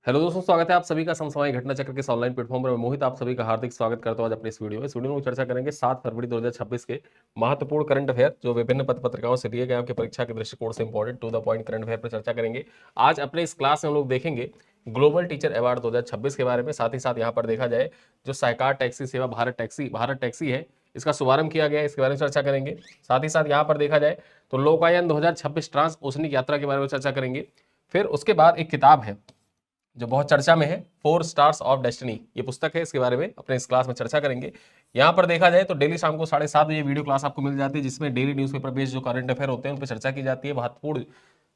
Hello दोस्तों, स्वागत है आप सभी का समसामयिक घटना चक्र के इस ऑनलाइन प्लेटफॉर्म पर। मैं मोहित आप सभी का हार्दिक स्वागत करता हूं आज अपने इस वीडियो में। इस वीडियो में चर्चा करेंगे 7 फरवरी 2026 के महत्वपूर्ण करंट अफेयर जो विभिन्न पत्र पत्रिकाओं से लिए गए आपके परीक्षा के दृष्टिकोण से important to the point current affair पर चर्चा करेंगे। आज अपने इस क्लास में हम लोग देखेंगे ग्लोबल टीचर अवार्ड 2026 के बारे में। साथ ही साथ यहाँ पर देखा जाए जो साइकार टैक्सी सेवा भारत टैक्सी है, इसका शुभारंभ किया गया है, इसके बारे में चर्चा करेंगे। साथ ही साथ यहाँ पर देखा जाए तो लोकायन 2026 ट्रांस ओशनिक यात्रा के बारे में चर्चा करेंगे। फिर उसके बाद एक किताब है जो बहुत चर्चा में है, 4 स्टार्स ऑफ डेस्टिनी, ये पुस्तक है, इसके बारे में अपने इस क्लास में चर्चा करेंगे। यहाँ पर देखा जाए तो डेली शाम को 7:30 बजे वीडियो क्लास आपको मिल जाती है, जिसमें डेली न्यूज़पेपर बेस्ड जो करंट अफेयर होते हैं उन पर चर्चा की जाती है। महत्वपूर्ण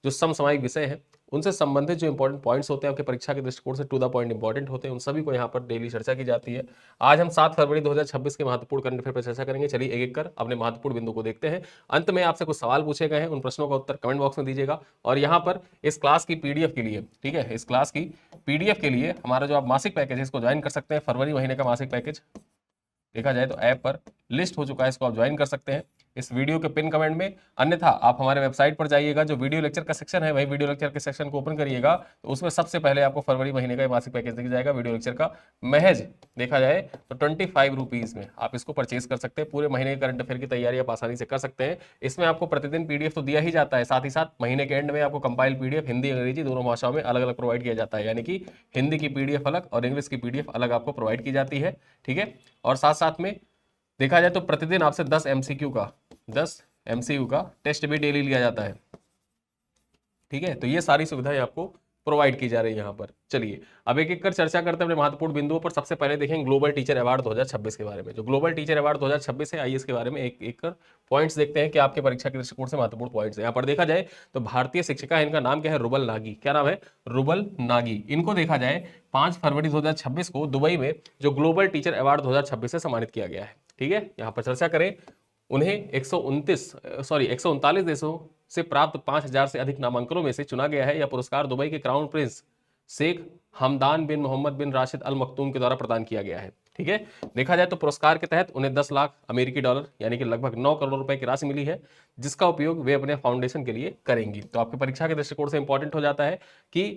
जो समसामयिक विषय है उनसे संबंधित जो इंपॉर्टेंट पॉइंट्स होते हैं आपके परीक्षा के दृष्टिकोण से टू द पॉइंट इंपॉर्टेंट होते हैं, उन सभी को यहाँ पर डेली चर्चा की जाती है। आज हम 7 फरवरी 2026 के महत्वपूर्ण करंट अफेयर पर चर्चा करेंगे। चलिए एक एक कर अपने महत्वपूर्ण बिंदु को देखते हैं। अंत में आपसे कुछ सवाल पूछे गए हैं, उन प्रश्नों का उत्तर कमेंट बॉक्स में दीजिएगा। और यहाँ पर इस क्लास की पीडीएफ के लिए, ठीक है, इस क्लास की पीडीएफ के लिए हमारा जो आप मासिक पैकेज है इसको ज्वाइन कर सकते हैं। फरवरी महीने का मासिक पैकेज देखा जाए तो ऐप पर लिस्ट हो चुका है, इसको आप ज्वाइन कर सकते हैं इस वीडियो के पिन कमेंट में। अन्यथा आप हमारे वेबसाइट पर जाइएगा, जो वीडियो लेक्चर का सेक्शन है वही वीडियो लेक्चर के सेक्शन को ओपन करिएगा तो उसमें सबसे पहले आपको फरवरी महीने का मासिक पैकेज दिख जाएगा वीडियो लेक्चर का। महज देखा जाए तो 25 रुपीज में आप इसको परचेज कर सकते हैं। पूरे महीने के करंट अफेयर की तैयारी आप आसानी से कर सकते हैं। इसमें आपको प्रतिदिन पीडीएफ तो दिया ही जाता है, साथ ही साथ महीने के एंड में आपको कंपाइल पीडीएफ हिंदी अंग्रेजी दोनों भाषाओं में अलग अलग प्रोवाइड किया जाता है, यानी कि हिंदी की पीडीएफ अलग और इंग्लिश की पीडीएफ अलग आपको प्रोवाइड की जाती है। ठीक है, और साथ साथ में देखा जाए तो प्रतिदिन आपसे 10 एमसीक्यू का टेस्ट भी डेली लिया जाता है। ठीक है, तो ये सारी सुविधाएं आपको प्रोवाइड की जा रही है यहाँ पर। चलिए अब एक एक कर चर्चा करते हैं अपने महत्वपूर्ण बिंदुओं पर। सबसे पहले देखेंगे ग्लोबल टीचर अवार्ड 2026 के बारे में। जो ग्लोबल टीचर अवार्ड 2026 है, आइए इसके बारे में एक एक कर पॉइंट्स देखते हैं कि आपके परीक्षा के दृष्टिकोण से महत्वपूर्ण पॉइंट्स है। यहाँ पर देखा जाए तो भारतीय शिक्षिका है, इनका नाम क्या है, रुबल नागी। क्या नाम है, रुबल नागी। इनको देखा जाए 5 फरवरी 2026 को दुबई में जो ग्लोबल टीचर अवार्ड 2026 से सम्मानित किया गया है। ठीक है, यहाँ पर चर्चा करें, उन्हें 139 देशों से प्राप्त 5000 से अधिक नामांकनों में से चुना गया है। यह पुरस्कार दुबई के क्राउन प्रिंस शेख हमदान बिन मोहम्मद बिन राशिद अल मखतूम के द्वारा प्रदान किया गया है। ठीक है, देखा जाए तो पुरस्कार के तहत उन्हें 10 लाख अमेरिकी डॉलर यानी कि लगभग 9 करोड़ रुपए की राशि मिली है, जिसका उपयोग वे अपने फाउंडेशन के लिए करेंगी। तो आपके परीक्षा के दृष्टिकोण से इंपॉर्टेंट हो जाता है कि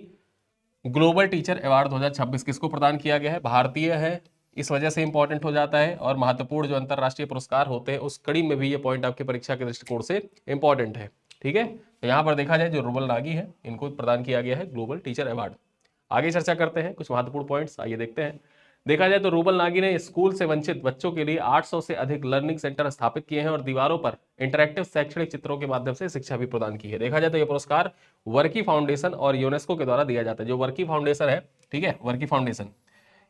ग्लोबल टीचर अवार्ड 2026 किसको प्रदान किया गया है, भारतीय है, इस वजह से इंपॉर्टेंट हो जाता है। और महत्वपूर्ण जो अंतरराष्ट्रीय पुरस्कार होते हैं उस कड़ी में भी ये पॉइंट आपके परीक्षा के दृष्टिकोण से इंपॉर्टेंट है। ठीक है, तो यहाँ पर देखा जाए जो रुबल नागी है इनको प्रदान किया गया है ग्लोबल टीचर अवार्ड। आगे चर्चा करते हैं कुछ महत्वपूर्ण पॉइंट्स, आइए देखते हैं। देखा जाए तो रूबल नागी ने स्कूल से वंचित बच्चों के लिए 800 से अधिक लर्निंग सेंटर स्थापित किए हैं और दीवारों पर इंटरैक्टिव शैक्षणिक चित्रों के माध्यम से शिक्षा भी प्रदान की है। देखा जाए तो यह पुरस्कार वर्की फाउंडेशन और यूनेस्को के द्वारा दिया जाता है। जो वर्की फाउंडेशन है, ठीक है, वर्की फाउंडेशन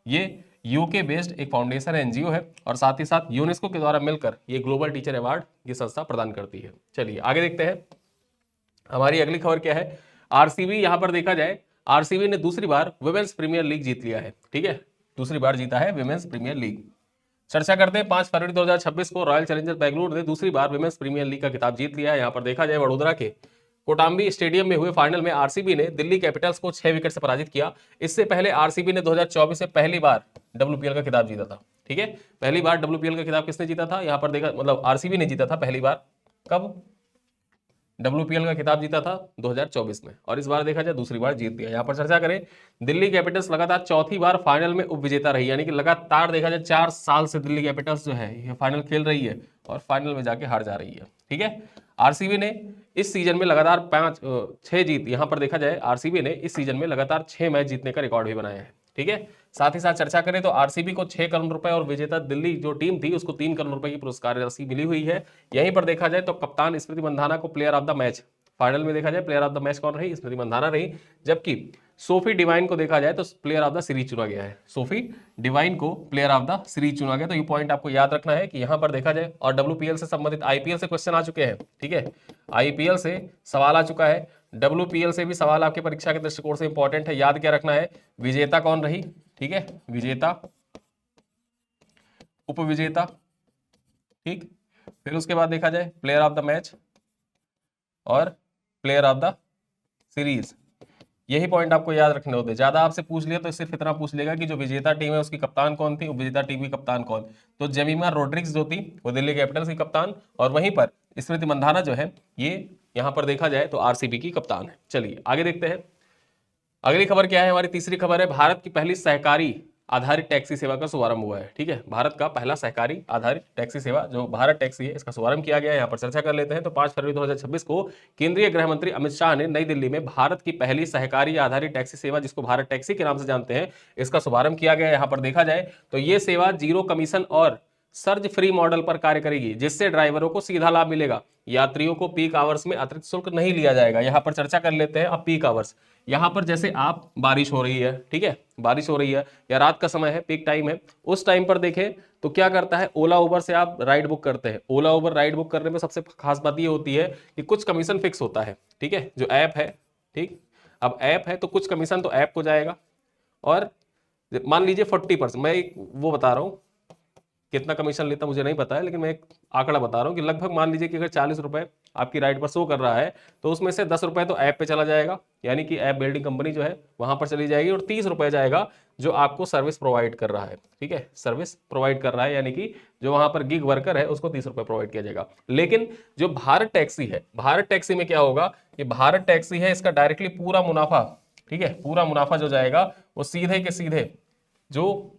ये यूके बेस्ड एक फाउंडेशन है, एनजीओ है, और साथ ही साथ यूनेस्को के द्वारा मिलकर ये ग्लोबल टीचर अवार्ड ये संस्था प्रदान करती है। चलिए आगे देखते हैं, हमारी अगली खबर क्या है। आरसीबी, यहां पर देखा जाए आरसीबी ने दूसरी बार वुमेन्स प्रीमियर लीग जीत लिया है। ठीक है, दूसरी बार जीता है विमेंस प्रीमियर लीग। चर्चा करते हैं 5 फरवरी 2026 को रॉयल चैलेंजर्स बेंगलुरु ने दूसरी बार विमेंस प्रीमियर लीग का खिताब जीत लिया है। यहाँ पर देखा जाए वडोदरा के कोटाम्बी स्टेडियम में हुए फाइनल में आरसीबी ने दिल्ली कैपिटल्स को 6 विकेट से पराजित किया। इससे पहले आरसीबी ने 2024 में पहली बार डब्ल्यूपीएल का खिताब जीता था। ठीक है, पहली बार डब्ल्यूपीएल का खिताब किसने जीता था, यहाँ पर देखा मतलब आरसीबी ने जीता था पहली बार। कब डब्ल्यूपीएल का खिताब जीता था 2024 में, और इस बार देखा जाए दूसरी बार जीत लिया। यहाँ पर चर्चा करें, दिल्ली कैपिटल्स लगातार चौथी बार फाइनल में उपविजेता रही, यानी कि लगातार देखा जाए 4 साल से दिल्ली कैपिटल्स जो है ये फाइनल खेल रही है और फाइनल में जाके हार जा रही है। ठीक है, आरसीबी ने इस सीजन में लगातार 6 जीत, यहाँ पर देखा जाए आरसीबी ने इस सीजन में लगातार 6 मैच जीतने का रिकॉर्ड भी बनाया है। ठीक है, साथ ही साथ चर्चा करें तो आरसीबी को 6 करोड़ रुपए और विजेता दिल्ली जो टीम थी उसको 3 करोड़ रुपए की पुरस्कार राशि मिली हुई है। यहीं पर देखा जाए तो कप्तान स्मृति मंधाना को player of the match, final में देखा जाए प्लेयर ऑफ द मैच कौन रही, स्मृति मंधाना रही। जबकि सोफी डिवाइन को देखा जाए तो प्लेयर ऑफ द सीरीज चुना गया है, सोफी डिवाइन को प्लेयर ऑफ द सीरीज चुना गया। तो ये पॉइंट आपको याद रखना है कि यहां पर देखा जाए, और डब्ल्यूपीएल से संबंधित आईपीएल से क्वेश्चन आ चुके हैं। ठीक है, आईपीएल से सवाल आ चुका है, डब्ल्यूपीएल से भी सवाल आपके परीक्षा के दृष्टिकोण से इंपॉर्टेंट है। याद क्या रखना है, विजेता कौन रही, ठीक है, विजेता, उपविजेता, ठीक, फिर उसके बाद देखा जाए प्लेयर ऑफ द मैच और प्लेयर ऑफ द सीरीज। यही पॉइंट आपको याद रखने होते हैं। ज्यादा आपसे पूछ लिया तो सिर्फ इतना पूछ लेगा कि जो विजेता टीम है उसकी कप्तान कौन थी, उपविजेता टीम की कप्तान कौन। तो जेमिमा रोड्रिग्स जो थी वो दिल्ली कैपिटल्स की कप्तान, और वहीं पर स्मृति मंधाना जो है ये यहाँ पर देखा जाए तो आरसीबी की कप्तान है। चलिए आगे देखते हैं, अगली खबर क्या है, हमारी तीसरी खबर है, भारत की पहली सहकारी आधारित टैक्सी सेवा का शुभारंभ हुआ है। ठीक है, भारत का पहला सहकारी आधारित टैक्सी सेवा जो भारत टैक्सी है, इसका शुभारंभ किया गया है। यहाँ पर चर्चा कर लेते हैं। तो 5 फरवरी 2026 को केंद्रीय गृह मंत्री अमित शाह ने नई दिल्ली में भारत की पहली सहकारी आधारित टैक्सी सेवा, जिसको भारत टैक्सी के नाम से जानते हैं, इसका शुभारंभ किया गया है। यहाँ पर देखा जाए तो ये सेवा जीरो कमीशन और सर्ज फ्री मॉडल पर कार्य करेगी, जिससे ड्राइवरों को सीधा लाभ मिलेगा। यात्रियों को पीक आवर्स में अतिरिक्त शुल्क नहीं लिया जाएगा। यहाँ पर चर्चा कर लेते हैं। अब पीक आवर्स, यहाँ पर जैसे आप बारिश हो रही है, ठीक है, बारिश हो रही है या रात का समय है, पीक टाइम है, उस टाइम पर देखें तो क्या करता है, ओला उबर से आप राइड बुक करते हैं। ओला उबर राइड बुक करने में सबसे खास बात ये होती है कि कुछ कमीशन फिक्स होता है। ठीक है, जो ऐप है, ठीक, अब ऐप है तो कुछ कमीशन तो ऐप को जाएगा, और मान लीजिए 40%, मैं वो बता रहा हूँ, कितना कमीशन लेता मुझे नहीं पता है, लेकिन मैं एक आंकड़ा बता रहा हूँ कि लगभग मान लीजिए कि अगर 40 रुपए आपकी राइड पर शो कर रहा है, तो उसमें से 10 रुपए तो ऐप पे चला जाएगा, यानी कि ऐप बिल्डिंग कंपनी जो है वहां पर चली जाएगी, और 30 रुपए जाएगा जो आपको सर्विस प्रोवाइड कर रहा है। ठीक है, सर्विस प्रोवाइड कर रहा है, यानी कि जो वहां पर गिग वर्कर है उसको 30 रुपए प्रोवाइड किया जाएगा। लेकिन जो भारत टैक्सी है, भारत टैक्सी में क्या होगा, ये भारत टैक्सी है, इसका डायरेक्टली पूरा मुनाफा, ठीक है, पूरा मुनाफा जो जाएगा वो सीधे के सीधे जो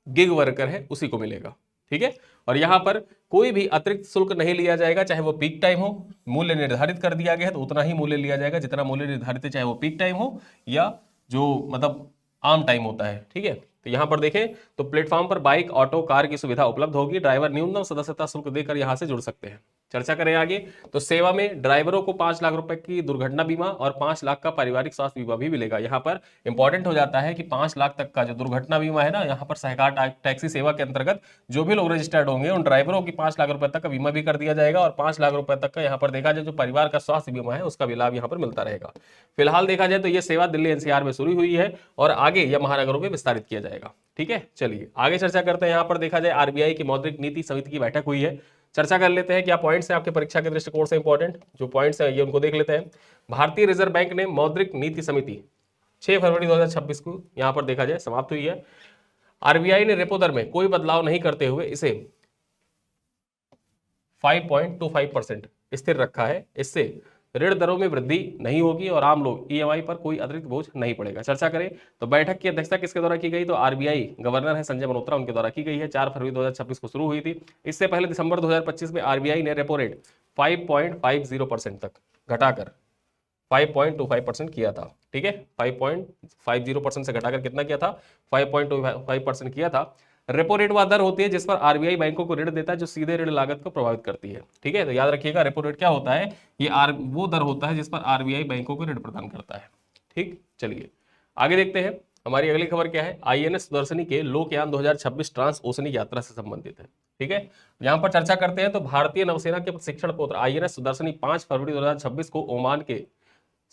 गिग वर्कर है उसी को मिलेगा। ठीक है, और यहां पर कोई भी अतिरिक्त शुल्क नहीं लिया जाएगा, चाहे वो पीक टाइम हो, मूल्य निर्धारित कर दिया गया है तो उतना ही मूल्य लिया जाएगा जितना मूल्य निर्धारित है, चाहे वो पीक टाइम हो या जो मतलब आम टाइम होता है। ठीक है, तो यहां पर देखें तो प्लेटफॉर्म पर बाइक, ऑटो, कार की सुविधा उपलब्ध होगी। ड्राइवर न्यूनतम सदस्यता शुल्क देकर यहां से जुड़ सकते हैं। चर्चा करें आगे, तो सेवा में ड्राइवरों को 5 लाख रुपए की दुर्घटना बीमा और 5 लाख का पारिवारिक स्वास्थ्य बीमा भी मिलेगा। यहाँ पर इंपॉर्टेंट हो जाता है कि 5 लाख तक का जो दुर्घटना बीमा है ना, यहाँ पर सहकार टैक्सी सेवा के अंतर्गत जो भी लोग रजिस्टर्ड होंगे उन ड्राइवरों की 5 लाख रुपए तक का बीमा भी कर दिया जाएगा, और 5 लाख रुपए तक का यहाँ पर देखा जाए जो परिवार का स्वास्थ्य बीमा है उसका भी लाभ यहाँ पर मिलता रहेगा। फिलहाल देखा जाए तो ये सेवा दिल्ली एनसीआर में शुरू हुई है और आगे यह महानगरों में विस्तारित किया जाएगा। ठीक है, चलिए आगे चर्चा करते हैं। यहाँ पर देखा जाए आरबीआई की मौद्रिक नीति समिति की बैठक हुई है। चर्चा कर लेते हैं क्या पॉइंट्स हैं आपके परीक्षा के दृष्टिकोण से इंपॉर्टेंट जो पॉइंट्स हैं ये उनको देख लेते हैं। भारतीय रिजर्व बैंक ने मौद्रिक नीति समिति 6 फरवरी 2026 को यहां पर देखा जाए समाप्त हुई है। आरबीआई ने रेपो दर में कोई बदलाव नहीं करते हुए इसे 5.25% स्थिर रखा है। इससे ऋण दरों में वृद्धि नहीं होगी और आम लोग ईएमआई पर कोई अतिरिक्त बोझ नहीं पड़ेगा। चर्चा करें तो बैठक की अध्यक्षता किसके द्वारा की गई, तो आरबीआई गवर्नर है संजय मल्होत्रा, उनके द्वारा की गई है। 4 फरवरी 2026 को शुरू हुई थी। इससे पहले दिसंबर 2025 में आरबीआई ने रेपो रेट 5.50% तक घटाकर 5.25% किया था। ठीक है, 5.50% से घटाकर कितना किया था, 5.25% किया था। रेपो रेट वह दर होती है जिस पर आरबीआई बैंकों को ऋण देता है जो सीधे ऋण लागत को प्रभावित करती है। ठीक है, तो याद रखिएगा रेपो रेट क्या होता है, ये वो दर होता है जिस पर आरबीआई बैंकों को ऋण प्रदान करता है। ठीक, चलिए आगे देखते हैं। हमारी अगली खबर क्या है, आईएनएस सुदर्शनी के लोकयान 2026 ट्रांस ओशनिक यात्रा से संबंधित है। ठीक है, यहां पर चर्चा करते हैं तो भारतीय नौसेना के प्रशिक्षण पोत आईएनएस सुदर्शनी 5 फरवरी 2026 को ओमान के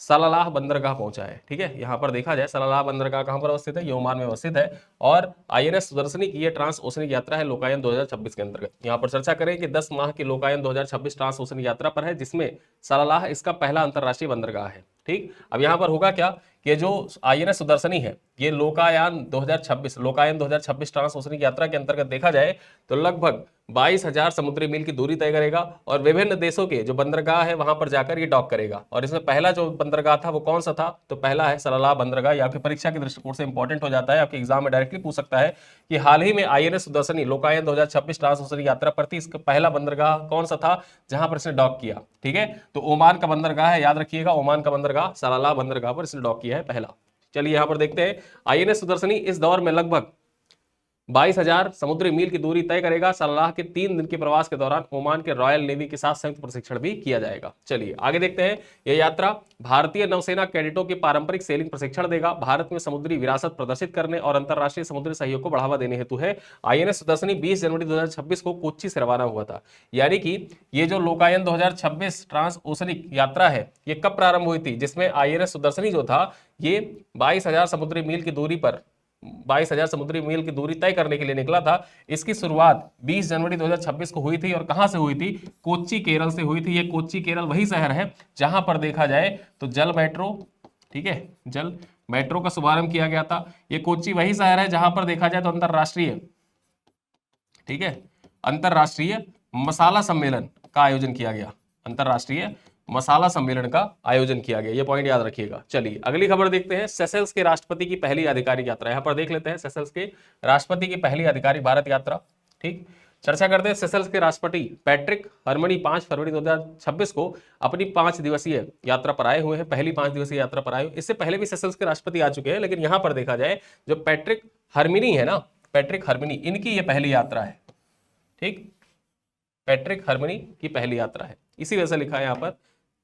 सलालाह बंदरगाह पहुंचा है। ठीक है, यहां पर देखा जाए सलालाह बंदरगाह कहां पर अवस्थित है, ये ओमान में अवस्थित है, और आईएनएस सुदर्शनी की ये ट्रांस ओशनिक यात्रा है लोकायन 2026 के अंतर्गत। यहां पर चर्चा करें कि 10 माह की लोकायन 2026 ट्रांस ओशनिक यात्रा पर है, जिसमें सलालाह इसका पहला अंतरराष्ट्रीय बंदरगाह है। ठीक, अब यहां पर होगा क्या कि जो आईएनएस सुदर्शनी है ये लोकायन 2026 ट्रांस ओशनिक यात्रा के अंतर्गत देखा जाए तो लगभग 22,000 समुद्री मील की दूरी तय करेगा और विभिन्न देशों के जो बंदरगाह है वहां पर जाकर ये डॉक करेगा। और इसमें पहला जो बंदरगाह था वो कौन सा था, तो पहला है सलालाह बंदरगाह। ये आपकी परीक्षा के दृष्टिकोण से इंपॉर्टेंट हो जाता है, आपके एग्जाम में डायरेक्टली पूछ सकता है कि हाल ही में आईएनएस सुदर्शनी लोकायन 2026 ट्रांस ओशनिक यात्रा पर थी, इसका पहला बंदरगाह कौन सा था जहां पर इसने डॉक किया। ठीक है, तो ओमान का बंदरगाह है, याद रखिएगा ओमान का बंदरगाह सलालाह बंदरगाह पर इसने डॉक किया है पहला। चलिए यहां पर देखते हैं, आईएनएस सुदर्शनी इस दौर में लगभग 22,000 समुद्री मील की दूरी तय करेगा। सलालाह के 3 दिन के प्रवास के दौरान ओमान के रॉयल नेवी के साथ संयुक्त प्रशिक्षण भी किया जाएगा। चलिए आगे देखते हैं, यह यात्रा भारतीय नौसेना कैडेटों के पारंपरिक सेलिंग प्रशिक्षण देगा, भारत में समुद्री विरासत प्रदर्शित करने और अंतरराष्ट्रीय समुद्री सहयोग को बढ़ावा देने हेतु है। आईएनएस सुदर्शनी 20 जनवरी 2026 को कोच्चि से रवाना हुआ था। यानी कि ये जो लोकायन 2026 ट्रांस ओशनिक यात्रा है ये कब प्रारंभ हुई थी, जिसमें आईएनएस सुदर्शनी जो था ये 22,000 समुद्री मील की दूरी पर 22,000 समुद्री मील की दूरी तय करने के लिए निकला था। इसकी शुरुआत 20 जनवरी 2026 को हुई थी और कहां से हुई थी, कोच्चि केरल से हुई थी। ये कोच्चि केरल वही शहर है जहां पर देखा जाए तो जल मेट्रो, ठीक है, जल मेट्रो का शुभारंभ किया गया था। ये कोच्चि वही शहर है जहां पर देखा जाए तो अंतरराष्ट्रीय, ठीक है, अंतरराष्ट्रीय मसाला सम्मेलन का आयोजन किया गया। अंतरराष्ट्रीय मसाला सम्मेलन का आयोजन किया गया। ये पॉइंट याद रखिएगा। चलिए अगली खबर देखते हैं। सेशल्स के राष्ट्रपति की पहली आधिकारिक यात्रा, यहां पर देख लेते हैं सेशल्स के राष्ट्रपति की पहली आधिकारिक भारत यात्रा। ठीक, चर्चा करते हैं। सेशल्स के राष्ट्रपति पैट्रिक हरमनी 5 फरवरी 2026 को अपनी 5 दिवसीय यात्रा पर आए हुए हैं, पहली 5 दिवसीय यात्रा पर आए हुए। इससे पहले भी सेशल्स के राष्ट्रपति आ चुके हैं, लेकिन यहां पर देखा जाए जो पैट्रिक हरमिनी है ना, पैट्रिक हरमिनी, इनकी ये पहली यात्रा है। ठीक, पैट्रिक हरमिनी की पहली यात्रा है, इसी वजह से लिखा है यहां पर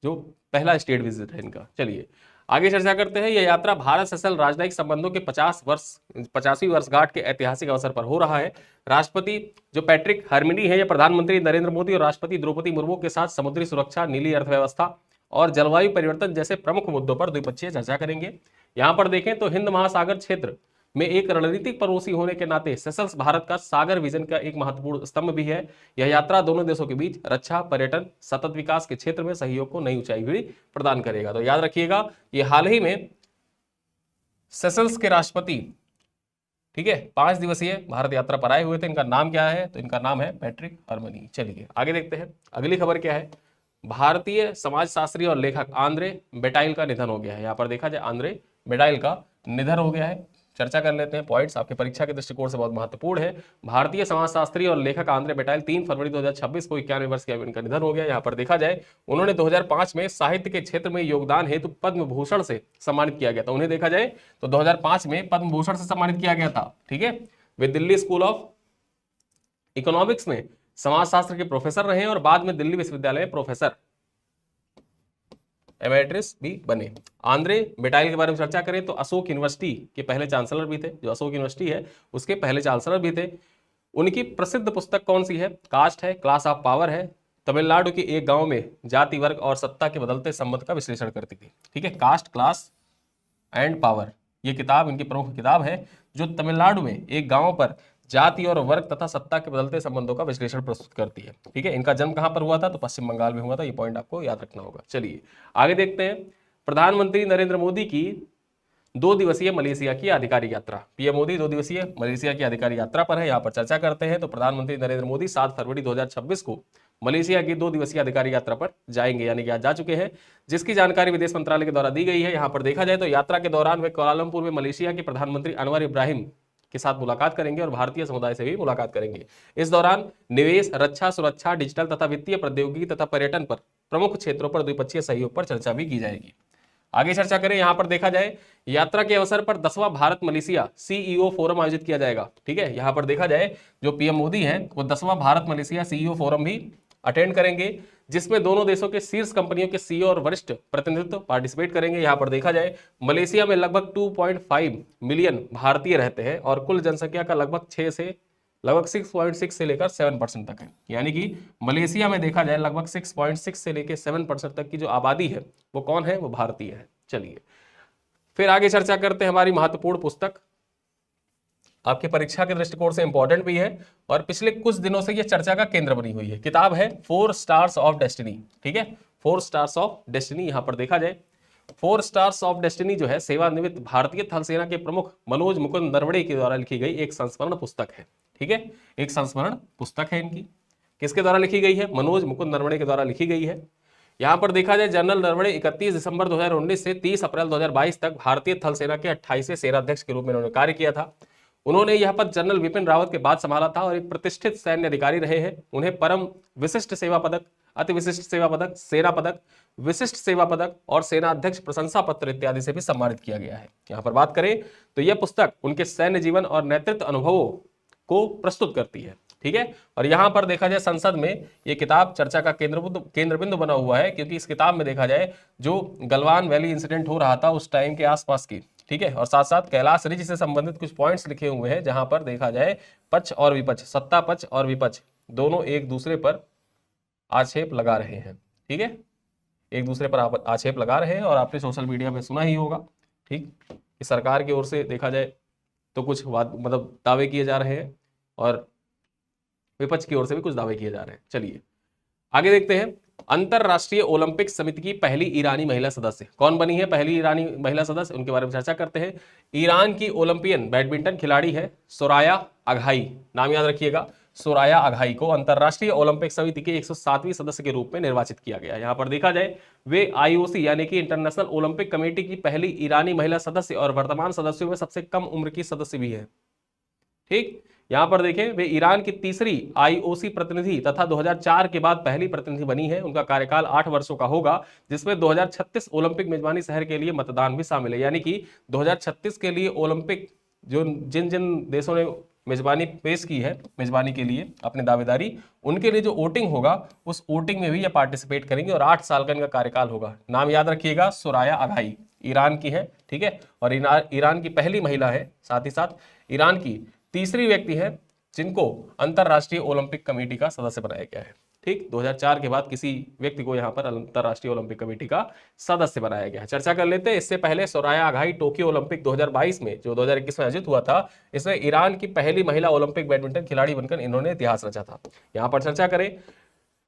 जो पहला स्टेट विजिट है इनका। चलिए आगे चर्चा करते हैं। यह यात्रा भारत सेशल राजनयिक संबंधों के 50वीं वर्षगांठ के ऐतिहासिक अवसर पर हो रहा है। राष्ट्रपति जो पैट्रिक हरमिनी है, यह प्रधानमंत्री नरेंद्र मोदी और राष्ट्रपति द्रौपदी मुर्मू के साथ समुद्री सुरक्षा, नीली अर्थव्यवस्था और जलवायु परिवर्तन जैसे प्रमुख मुद्दों पर द्विपक्षीय चर्चा करेंगे। यहां पर देखें तो हिंद महासागर क्षेत्र में एक रणनीतिक पड़ोसी होने के नाते सेशल्स भारत का सागर विजन का एक महत्वपूर्ण स्तंभ भी है। यह यात्रा दोनों देशों के बीच रक्षा, पर्यटन, सतत विकास के क्षेत्र में सहयोग को नई ऊंचाई भी प्रदान करेगा। तो याद रखिएगा, ये हाल ही में सेशल्स के राष्ट्रपति, ठीक है, 5 दिवसीय भारत यात्रा पर आए हुए थे। इनका नाम क्या है? तो इनका नाम है पैट्रिक हरमनी। चलिए आगे देखते हैं। अगली खबर क्या है? भारतीय समाजशास्त्री और लेखक आंद्रे बेटाइल का निधन हो गया है। यहां पर देखा जाए आंद्रे बेटाइल का निधन हो गया है। चर्चा कर लेते हैं। पॉइंट्स आपके परीक्षा के दृष्टिकोण से बहुत महत्वपूर्ण है। भारतीय समाजशास्त्री और लेखक आंद्रे बेटाइल 3 फरवरी 2026 को 91 वर्ष की आयु में इनका निधन हो गया। यहाँ पर देखा जाए उन्होंने 2005 में साहित्य के क्षेत्र में योगदान हेतु पद्म भूषण से सम्मानित किया गया था। उन्हें देखा जाए तो 2005 में पद्म भूषण से सम्मानित किया गया था। ठीक है, वे दिल्ली स्कूल ऑफ इकोनॉमिक्स में समाजशास्त्र के प्रोफेसर रहे और बाद में दिल्ली विश्वविद्यालय में प्रोफेसर एमेरिटस भी बने। आंद्रे बेटाइल के बारे में चर्चा करें तो अशोक यूनिवर्सिटी के पहले चांसलर भी थे। जो अशोक यूनिवर्सिटी है उसके पहले चांसलर भी थे। उनकी प्रसिद्ध पुस्तक कौन सी है? कास्ट है, क्लास ऑफ पावर है, तमिलनाडु के एक गांव में जाति, वर्ग और सत्ता के बदलते संबंध का विश्लेषण करती थी। ठीक है, कास्ट, क्लास एंड पावर, ये किताब इनकी प्रमुख किताब है जो तमिलनाडु में एक गांव पर जाति और वर्ग तथा सत्ता के बदलते संबंधों का विश्लेषण प्रस्तुत करती है। ठीक है, इनका जन्म कहां पर हुआ था? तो पश्चिम बंगाल में हुआ था। ये पॉइंट आपको याद रखना होगा। चलिए आगे देखते हैं। प्रधानमंत्री नरेंद्र मोदी की 2 दिवसीय मलेशिया की आधिकारिक यात्रा। पीएम मोदी 2 दिवसीय मलेशिया की आधिकारिक यात्रा पर है। यहाँ पर चर्चा करते हैं। तो प्रधानमंत्री नरेंद्र मोदी 7 फरवरी 2026 को मलेशिया की 2 दिवसीय आधिकारिक यात्रा पर जाएंगे, यानी कि आज जा चुके हैं, जिसकी जानकारी विदेश मंत्रालय के द्वारा दी गई है। यहाँ पर देखा जाए तो यात्रा के दौरान वे कुआलालंपुर में मलेशिया के प्रधानमंत्री अनवर इब्राहिम के साथ मुलाकात करेंगे और भारतीय समुदाय से भी मुलाकात करेंगे। इस दौरान निवेश, रक्षा, सुरक्षा, डिजिटल तथा वित्तीय प्रौद्योगिकी तथा पर्यटन पर प्रमुख क्षेत्रों पर द्विपक्षीय सहयोग पर चर्चा भी की जाएगी। आगे चर्चा करें। यहां पर देखा जाए यात्रा के अवसर पर 10वां भारत मलेशिया सीईओ फोरम आयोजित किया जाएगा। ठीक है, यहां पर देखा जाए जो पीएम मोदी है वो 10वां भारत मलेशिया सीईओ फोरम भी अटेंड करेंगे, जिसमें दोनों देशों के शीर्ष कंपनियों के सीईओ और वरिष्ठ प्रतिनिधित्व पार्टिसिपेट करेंगे। यहां पर देखा जाए मलेशिया में लगभग 2.5 मिलियन भारतीय रहते हैं और कुल जनसंख्या का लगभग 6.6 से लेकर 7% तक है। यानी कि मलेशिया में देखा जाए लगभग 6.6 से लेकर 7% तक की जो आबादी है वो कौन है? वो भारतीय है। चलिए फिर आगे चर्चा करते हैं। हमारी महत्वपूर्ण पुस्तक आपके परीक्षा के दृष्टिकोण से इंपॉर्टेंट भी है और पिछले कुछ दिनों से यह चर्चा का केंद्र बनी हुई है। किताब है 4 स्टार्स ऑफ डेस्टिनी। ठीक है, 4 स्टार्स ऑफ डेस्टिनी। यहां पर देखा जाए 4 स्टार्स ऑफ डेस्टिनी जो है सेवानिवृत्त भारतीय थल सेना के प्रमुख मनोज मुकुंद नरवणे के द्वारा लिखी गई एक संस्मरण पुस्तक है। ठीक है, एक संस्मरण पुस्तक है इनकी। किसके द्वारा लिखी गई है? मनोज मुकुंद नरवणे के द्वारा लिखी गई है। यहां पर देखा जाए जनरल नरवणे 31 दिसंबर 2019 से 30 अप्रैल 2022 तक भारतीय थल सेना के 28वें सेनाध्यक्ष के रूप में उन्होंने कार्य किया था। उन्होंने यह पद जनरल विपिन रावत के बाद संभाला था और एक प्रतिष्ठित सैन्य अधिकारी रहे हैं। उन्हें परम विशिष्ट सेवा पदक, अति विशिष्ट सेवा पदक, सेना पदक, विशिष्ट सेवा पदक और सेना अध्यक्ष प्रशंसा पत्र इत्यादि से भी सम्मानित किया गया है। यहाँ पर बात करें तो यह पुस्तक उनके सैन्य जीवन और नेतृत्व अनुभवों को प्रस्तुत करती है। ठीक है, और यहां पर देखा जाए संसद में यह किताब चर्चा का केंद्र बिंदु बना हुआ है, क्योंकि इस किताब में देखा जाए जो गलवान वैली इंसिडेंट हो रहा था उस टाइम के आसपास की, ठीक है, और साथ साथ कैलाश रिज से संबंधित कुछ पॉइंट्स लिखे हुए हैं, जहां पर देखा जाए पक्ष और विपक्ष, सत्ता पक्ष और विपक्ष दोनों एक दूसरे पर आक्षेप लगा रहे हैं। ठीक है, एक दूसरे पर आक्षेप लगा रहे हैं और आपने सोशल मीडिया में सुना ही होगा, ठीक, कि सरकार की ओर से देखा जाए तो कुछ मतलब दावे किए जा रहे हैं और विपक्ष की ओर से भी कुछ दावे किए जा रहे हैं। चलिए आगे देखते हैं। अंतरराष्ट्रीय ओलंपिक समिति की पहली ईरानी महिला सदस्य कौन बनी है? पहली ईरानी महिला सदस्य, उनके बारे में चर्चा करते हैं। ईरान की ओलंपियन बैडमिंटन खिलाड़ी है सोराया अघाई, नाम याद रखिएगा। सोराया अघाई को अंतरराष्ट्रीय ओलंपिक समिति के 107वीं सदस्य के रूप में निर्वाचित किया गया। यहां पर देखा जाए वे आईओसी यानी कि इंटरनेशनल ओलंपिक कमेटी की पहली ईरानी महिला सदस्य और वर्तमान सदस्यों में सबसे कम उम्र की सदस्य भी है। ठीक, यहां पर देखें वे ईरान की तीसरी आईओसी प्रतिनिधि तथा 2004 के बाद पहली प्रतिनिधि बनी है। उनका कार्यकाल 8 वर्षों का होगा, जिसमें 2036 ओलंपिक मेजबानी शहर के लिए मतदान भी शामिल है। यानी कि 2036 के लिए ओलंपिक जो जिन जिन देशों ने मेजबानी पेश की है, मेजबानी के लिए अपनी दावेदारी, उनके लिए जो वोटिंग होगा उस वोटिंग में भी ये पार्टिसिपेट करेंगे और 8 साल का इनका कार्यकाल होगा। नाम याद रखिएगा, सोराया अघाई ईरान की है। ठीक है, और ईरान की पहली महिला है, साथ ही साथ ईरान की तीसरी व्यक्ति है जिनको अंतरराष्ट्रीय ओलंपिक कमेटी का सदस्य बनाया गया है। ठीक, 2004 के बाद किसी व्यक्ति को यहां पर अंतरराष्ट्रीय ओलंपिक कमेटी का सदस्य बनाया गया है। चर्चा कर लेते हैं। इससे पहले सोराया अघाई टोक्यो ओलंपिक 2022 में, जो 2021 में आयोजित हुआ था, इसमें ईरान की पहली महिला ओलंपिक बैडमिंटन खिलाड़ी बनकर इन्होंने इतिहास रचा था। यहां पर चर्चा करें,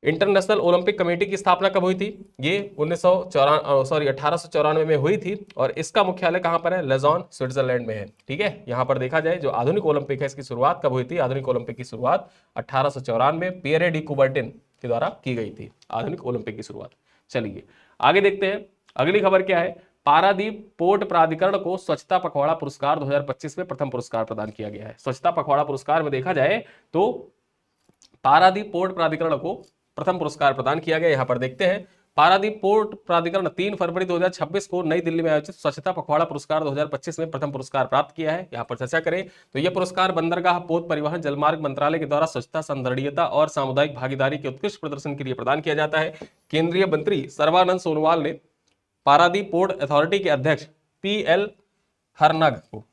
इंटरनेशनल ओलंपिक कमेटी की स्थापना कब हुई थी? ये 1894 में हुई थी और इसका मुख्यालय कहां पर है? लजॉन, स्विट्जरलैंड में है। ठीक है, यहां पर देखा जाए जो आधुनिक ओलंपिक है इसकी शुरुआत कब हुई थी? आधुनिक ओलंपिक की शुरुआत 1894 में पियरे डी कुबर्टिन के द्वारा की गई थी, आधुनिक ओलंपिक की शुरुआत। चलिए आगे देखते हैं, अगली खबर क्या है। पारादीप पोर्ट प्राधिकरण को स्वच्छता पखवाड़ा पुरस्कार 2025 में प्रथम पुरस्कार प्रदान किया गया है। स्वच्छता पखवाड़ा पुरस्कार में देखा जाए तो पारादीप पोर्ट प्राधिकरण को प्रथम पुरस्कार प्रदान किया गया। यहां पर देखते हैं, पारादीप पोर्ट प्राधिकरण 3 फरवरी 2026 को नई दिल्ली में आयोजित स्वच्छता पखवाड़ा पुरस्कार 2025 में प्रथम पुरस्कार प्राप्त किया है। यहां पर चर्चा करें तो यह पुरस्कार बंदरगाह, पोत परिवहन, जलमार्ग मंत्रालय के द्वारा स्वच्छता, संदर्यता और सामुदायिक भागीदारी के उत्कृष्ट प्रदर्शन के लिए प्रदान किया जाता है। केंद्रीय मंत्री सर्बानंद सोनोवाल ने पारादीप पोर्ट अथॉरिटी के अध्यक्ष PL हरनग को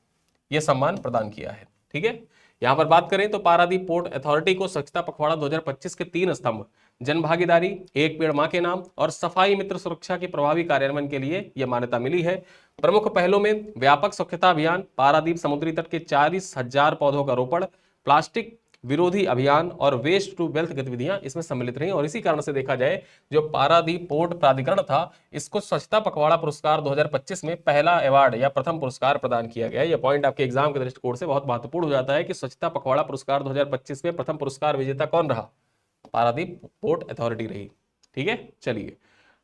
यह सम्मान प्रदान किया है। ठीक है, यहां पर बात करें तो पारादीप पोर्ट अथॉरिटी को स्वच्छता पखवाड़ा 2025 के 3 स्तंभ, जन भागीदारी, एक पेड़ मां के नाम और सफाई मित्र सुरक्षा के प्रभावी कार्यान्वयन के लिए यह मान्यता मिली है। प्रमुख पहलों में व्यापक स्वच्छता अभियान, पारादीप समुद्री तट के 40,000 पौधों का रोपण, प्लास्टिक विरोधी अभियान और वेस्ट टू वेल्थ गतिविधियां इसमें सम्मिलित रही। और इसी कारण से देखा जाए जो पारादीप पोर्ट प्राधिकरण था, इसको स्वच्छता पखवाड़ा पुरस्कार 2025 में पहला अवार्ड या प्रथम पुरस्कार प्रदान किया गया। यह पॉइंट आपके एग्जाम के दृष्टिकोण से बहुत महत्वपूर्ण हो जाता है कि स्वच्छता पखवाड़ा पुरस्कार 2025 में प्रथम पुरस्कार विजेता कौन रहा? पारादीप पोर्ट अथॉरिटी रही। ठीक है, चलिए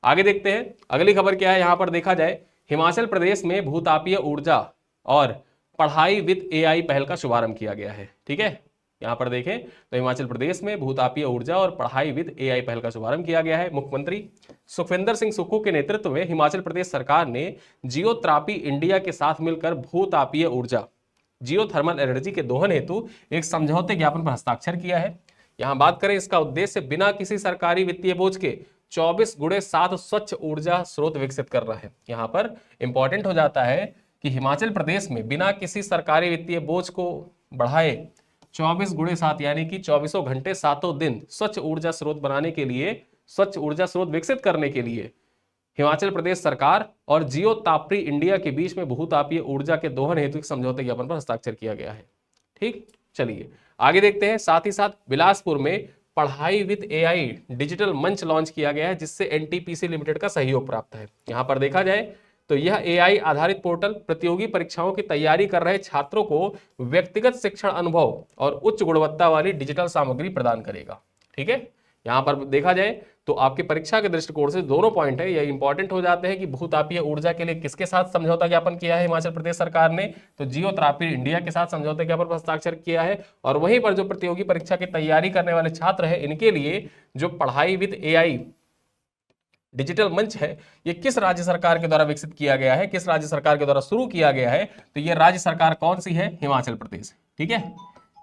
आगे देखते हैं, अगली खबर क्या है। यहां पर देखा जाए हिमाचल प्रदेश में भूतापीय ऊर्जा और पढ़ाई विद AI पहल का शुभारंभ किया गया है। ठीक है, यहां पर देखें तो हिमाचल प्रदेश में भूतापीय ऊर्जा और पढ़ाई विद AI पहल का शुभारंभ किया गया है। मुख्यमंत्री सुखविंदर सिंह सुक्खू के नेतृत्व में हिमाचल प्रदेश सरकार ने जियोथेरापी इंडिया के साथ मिलकर भूतापीय ऊर्जा, जियोथर्मल एनर्जी के दोहन हेतु एक समझौते ज्ञापन पर हस्ताक्षर किया है। यहां बात करें, इसका उद्देश्य बिना किसी सरकारी वित्तीय बोझ के 24x7 स्वच्छ ऊर्जा स्रोत विकसित करना है। यहां पर इंपॉर्टेंट हो जाता है कि हिमाचल प्रदेश में बिना किसी सरकारी वित्तीय बोझ को बढ़ाए 24x7 यानी कि 24 घंटे 7 दिन स्वच्छ ऊर्जा स्रोत बनाने के लिए, स्वच्छ ऊर्जा स्रोत विकसित करने के लिए हिमाचल प्रदेश सरकार और जियो तापरी इंडिया के बीच में भूतापीय ऊर्जा के दोहन हेतु एक समझौते ज्ञापन पर हस्ताक्षर किया गया है। ठीक, चलिए आगे देखते हैं। साथ ही साथ बिलासपुर में पढ़ाई विद AI डिजिटल मंच लॉन्च किया गया है, जिससे NTPC लिमिटेड का सहयोग प्राप्त है। यहां पर देखा जाए तो यह AI आधारित पोर्टल प्रतियोगी परीक्षाओं की तैयारी कर रहे छात्रों को व्यक्तिगत शिक्षण अनुभव और उच्च गुणवत्ता वाली डिजिटल सामग्री प्रदान करेगा। ठीक है, यहां पर देखा जाए तो आपकी परीक्षा के दृष्टिकोण से दोनों पॉइंट है, ये इंपॉर्टेंट हो जाते हैं कि भूतापीय ऊर्जा के लिए किसके साथ समझौता ज्ञापन किया है हिमाचल प्रदेश सरकार ने? तो जियोथेरापी इंडिया के साथ समझौता ज्ञापन पर हस्ताक्षर किया है। और वहीं पर जो प्रतियोगी परीक्षा की तैयारी करने वाले छात्र हैं, इनके लिए जो पढ़ाई विद AI डिजिटल मंच है, ये किस राज्य सरकार के द्वारा विकसित किया गया है, किस राज्य सरकार के द्वारा शुरू किया गया है? तो ये राज्य सरकार कौन सी है? हिमाचल प्रदेश। ठीक है,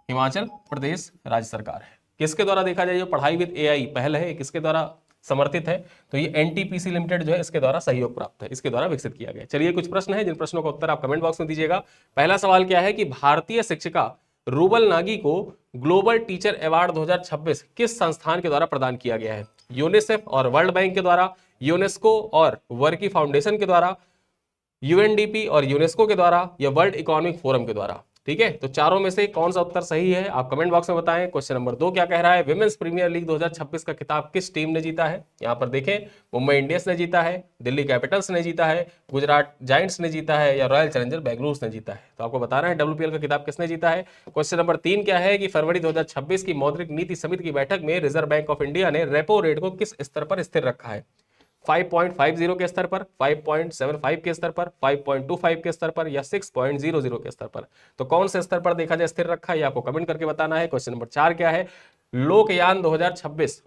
हिमाचल प्रदेश राज्य सरकार है। किसके द्वारा देखा जाए, जो पढ़ाई विद AI पहल है, किसके द्वारा समर्थित है? तो ये NTPC लिमिटेड जो है इसके द्वारा सहयोग प्राप्त है, इसके द्वारा विकसित किया गया। चलिए कुछ प्रश्न है, जिन प्रश्नों का उत्तर आप कमेंट बॉक्स में दीजिएगा। पहला सवाल क्या है कि भारतीय शिक्षिका रूबल नागी को ग्लोबल टीचर अवार्ड 2026 किस संस्थान के द्वारा प्रदान किया गया है? यूनिसेफ और वर्ल्ड बैंक के द्वारा, यूनेस्को और वर्की फाउंडेशन के द्वारा, UNDP और यूनेस्को के द्वारा, या वर्ल्ड इकोनॉमिक फोरम के द्वारा? ठीक है, तो चारों में से कौन सा उत्तर सही है आप कमेंट बॉक्स में बताएं। क्वेश्चन नंबर 2 क्या कह रहा है, विमेंस प्रीमियर लीग 2026 का खिताब किस टीम ने जीता है। यहाँ पर देखें, मुंबई इंडियंस ने जीता है, दिल्ली कैपिटल्स ने जीता है, गुजरात जायंट्स ने जीता है, या रॉयल चैलेंजर बेंगलुरु ने जीता है। तो आपको बताना है WPL का खिताब किसने जीता है। क्वेश्चन नंबर 3 क्या है कि फरवरी 2026 की मौद्रिक नीति समिति की बैठक में रिजर्व बैंक ऑफ इंडिया ने रेपो रेट को किस स्तर पर स्थिर रखा है। 5.50 के स्तर पर, 5.75 के स्तर पर, 5.25 के स्तर पर, या 6.00 के स्तर पर। तो कौन से स्तर पर देखा जाए स्थिर रखा है, आपको कमेंट करके बताना है। क्वेश्चन नंबर 4 क्या है, लोकयान 26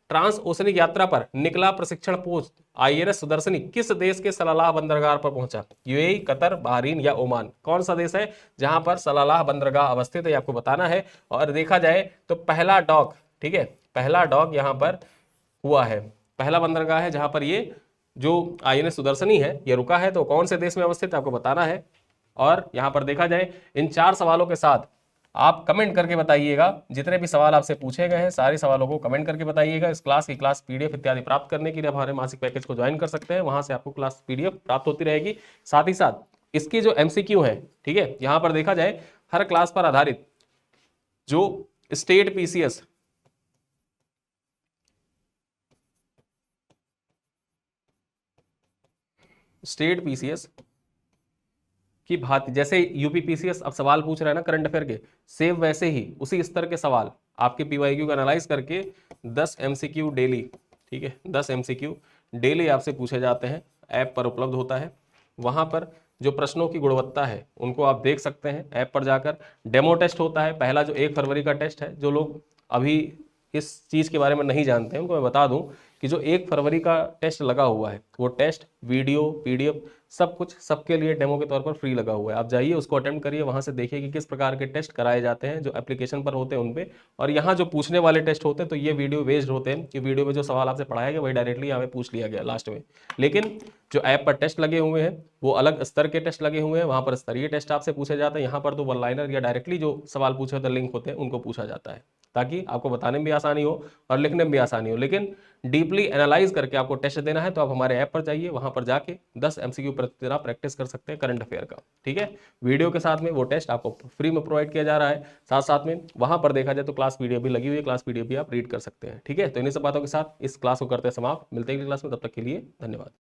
ट्रांस ओशनिक यात्रा पर निकला प्रशिक्षण पोस्ट INS सुदर्शनी किस देश के सलालाह बंदरगाह पर पहुंचा। UAE, कतर, बहरीन या ओमान। कौन सा देश है जहां पर सलालाह बंदरगाह अवस्थित है, आपको बताना है। और देखा जाए तो पहला डॉक, ठीक है, पहला डॉक यहां पर हुआ है, पहला बंदरगाह है जहां पर ये जो INS सुदर्शनी है ये रुका है। तो कौन से देश में अवस्थित है आपको बताना है। और यहां पर देखा जाए इन 4 सवालों के साथ आप कमेंट करके बताइएगा, जितने भी सवाल आपसे पूछे गए हैं सारे सवालों को कमेंट करके बताइएगा। इस क्लास की क्लास PDF इत्यादि प्राप्त करने के लिए हमारे मासिक पैकेज को ज्वाइन कर सकते हैं, वहां से आपको क्लास PDF प्राप्त होती रहेगी। साथ ही साथ इसकी जो MCQ है, ठीक है, यहां पर देखा जाए हर क्लास पर आधारित जो स्टेट PCS की भांति, जैसे UP PCS अब सवाल पूछ रहा है ना करंट अफेयर के, सेम वैसे ही उसी स्तर के सवाल आपके PYQ को एनालाइज करके 10 MCQ डेली, ठीक है, 10 MCQ डेली आपसे पूछे जाते हैं। ऐप पर उपलब्ध होता है, वहां पर जो प्रश्नों की गुणवत्ता है उनको आप देख सकते हैं। ऐप पर जाकर डेमो टेस्ट होता है, पहला जो 1 फरवरी का टेस्ट है, जो लोग अभी इस चीज़ के बारे में नहीं जानते हैं उनको मैं बता दूं कि जो 1 फरवरी का टेस्ट लगा हुआ है वो टेस्ट वीडियो PDF सब कुछ सबके लिए डेमो के तौर पर फ्री लगा हुआ है। आप जाइए उसको अटेम्प्ट करिए, वहां से देखिए कि किस प्रकार के टेस्ट कराए जाते हैं जो एप्लीकेशन पर होते हैं उनपे। और यहाँ जो पूछने वाले टेस्ट होते हैं तो ये वीडियो बेस्ड होते हैं कि वीडियो में जो सवाल आपसे पढ़ाया गया वही डायरेक्टली यहाँ पे पूछ लिया गया लास्ट में। लेकिन जो ऐप पर टेस्ट लगे हुए हैं वो अलग स्तर के टेस्ट लगे हुए हैं, वहां पर स्तरीय टेस्ट आपसे पूछे जाते हैं। यहाँ पर तो 1 लाइनर या डायरेक्टली जो सवाल पूछे होते हैं लिंक होते हैं उनको पूछा जाता है, ताकि आपको बताने में भी आसानी हो और लिखने में भी आसानी हो। लेकिन डीपली एनालाइज करके आपको टेस्ट देना है तो आप हमारे ऐप पर जाइए, वहां पर जाके 10 MCQ प्रतिदिन आप प्रैक्टिस कर सकते हैं करंट अफेयर का, ठीक है। वीडियो के साथ में वो टेस्ट आपको फ्री में प्रोवाइड किया जा रहा है। साथ साथ में वहां पर देखा जाए तो क्लास PDF भी लगी हुई है, क्लास PDF भी आप रीड कर सकते हैं, ठीक है। तो इन्हीं सब बातों के साथ इस क्लास को करते हैं समाप्त, मिलते हैं अगली क्लास में, तब तक के लिए धन्यवाद।